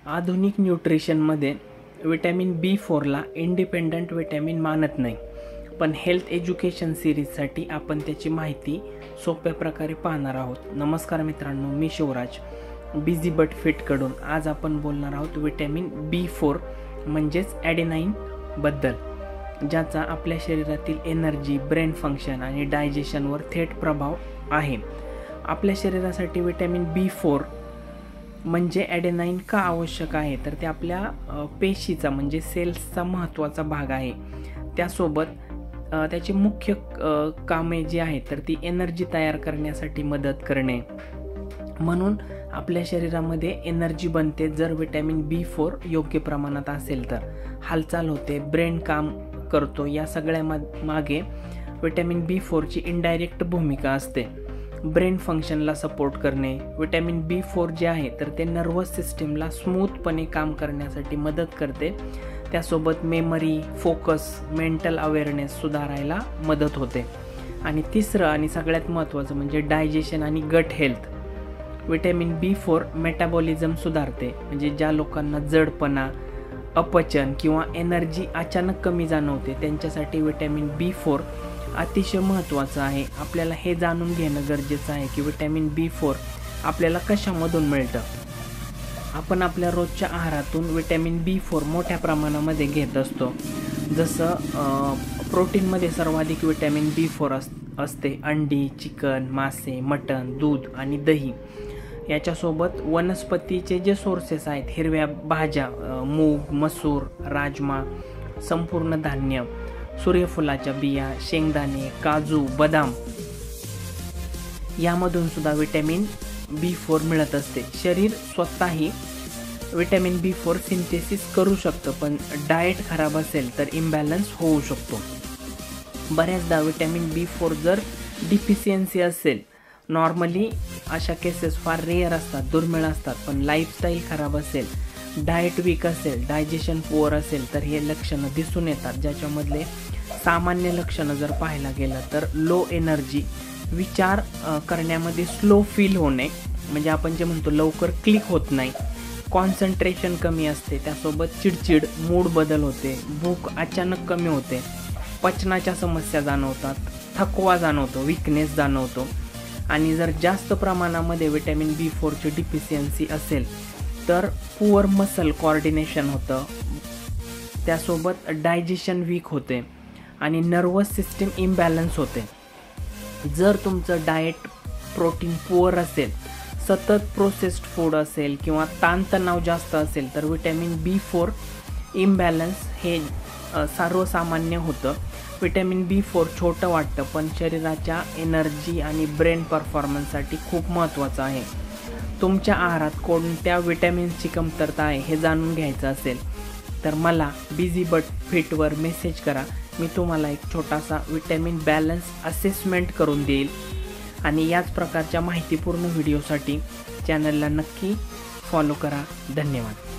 आधुनिक न्यूट्रिशनमध्ये vitamin B4ला independent vitamin मानत नाही, पण हेल्थ एज्युकेशन सिरीजसाठी आपण त्याची माहिती सोप्या प्रकारे पाहणार आहोत. नमस्कार मित्रांनो, मी शिवराज बिझी बट फिटकडून. आज आपण बोलणार आहोत विटॅमिन B4 म्हणजेच ॲडेनाईन बद्दल, ज्याचा आपल्या शरीरातील एनर्जी, ब्रेन फंक्शन आणि डायजेशनवर थेट प्रभाव आहे. आपल्या शरीरासाठी विटॅमिन B4 म्हणजे ॲडेनाईन का आवश्यक आहे, तर ते आपल्या पेशीचा म्हणजे सेल्सचा महत्त्वाचा भाग आहे. त्यासोबत त्याची मुख्य कामे जी आहेत तर ती एनर्जी तयार करण्यासाठी मदत करणे. म्हणून आपल्या शरीरामध्ये एनर्जी बनते जर विटॅमिन B4 योग्य प्रमाणात असेल तर. हालचाल होते, ब्रेन काम करतो, या सगळ्या मागे विटॅमिन B4ची इनडायरेक्ट भूमिका असते. ब्रेन फंक्शनला सपोर्ट करणे. विटॅमिन B4 जे आहे तर ते नर्वस सिस्टीमला स्मूथपणे काम करण्यासाठी मदत करते. त्यासोबत मेमरी, फोकस, मेंटल अवेअरनेस सुधारायला मदत होते. आणि तिसरं आणि सगळ्यात महत्त्वाचं म्हणजे डायजेशन आणि gut health. Vitamin B4 metabolism सुधारते. म्हणजे ज्या लोकांना जडपणा, अपचन किंवा एनर्जी अचानक कमी जाणवते त्यांच्यासाठी विटॅमिन B4 अतिशय महत्त्वाचं आहे. आपल्याला हे जाणून घेणं गरजेचं आहे की विटॅमिन B4 आपल्याला कशामधून मिळतं. आपण आपल्या रोजच्या आहारातून विटॅमिन B4 मोठ्या प्रमाणामध्ये घेत असतो. जसं प्रोटीनमध्ये सर्वाधिक विटॅमिन B4 असते. अंडी, चिकन, मासे, मटण, दूध आणि दही. याच्यासोबत वनस्पतीचे जे सोर्सेस आहेत, हिरव्या भाज्या, मूग, मसूर, राजमा, संपूर्ण धान्य, सूर्यफुलाच्या बिया, शेंगदाणे, काजू, बदाम यामधून सुद्धा विटॅमिन B4 मिळत असते. शरीर स्वतःही विटॅमिन B4 सिंथेसिस करू शकतं, पण डाएट खराब असेल तर इम्बॅलन्स होऊ शकतो. बऱ्याचदा विटॅमिन B4 जर डिफिशियन्सी असेल, नॉर्मली अशा केसेस फार रेअर असतात, दुर्मिळ असतात, पण लाईफस्टाईल खराब असेल, डाएट वीक असेल, डायजेशन पुअर असेल तर हे लक्षणं दिसून येतात. ज्याच्यामधले सामान्य लक्षणं जर पाहायला गेलं तर लो एनर्जी, विचार करण्यामध्ये स्लो फील होणे, म्हणजे आपण जे म्हणतो लवकर क्लिक होत नाही, कॉन्सन्ट्रेशन कमी असते, त्यासोबत चिडचिड, मूड बदल होते, भूक अचानक कमी होते, पचनाच्या समस्या जाणवतात, थकवा जाणवतो, विकनेस जाणवतो. आणि जर जास्त प्रमाणामध्ये विटॅमिन B4ची डिफिशियन्सी असेल तर पुअर मसल कोऑर्डिनेशन होतं, त्यासोबत डायजेशन वीक होते आणि नर्वस सिस्टीम इम्बॅलन्स होते. जर तुमचं डाएट प्रोटीन पुअर असेल, सतत प्रोसेस्ड फूड असेल किंवा ताणतणाव जास्त असेल तर विटॅमिन B4 इम्बॅलन्स हे सर्वसामान्य होतं. विटॅमिन B4 छोटं वाटतं, पण शरीराच्या एनर्जी आणि ब्रेन परफॉर्मन्ससाठी खूप महत्त्वाचं आहे. तुमच्या आहारात कोणत्या विटॅमिन्सची कमतरता आहे हे जाणून घ्यायचं असेल तर मला बिझी बट फिटवर मेसेज करा. मी तुम्हाला एक छोटासा विटॅमिन बॅलन्स असेसमेंट करून देईल. आणि याच प्रकारच्या माहितीपूर्ण व्हिडिओसाठी चॅनलला नक्की फॉलो करा. धन्यवाद.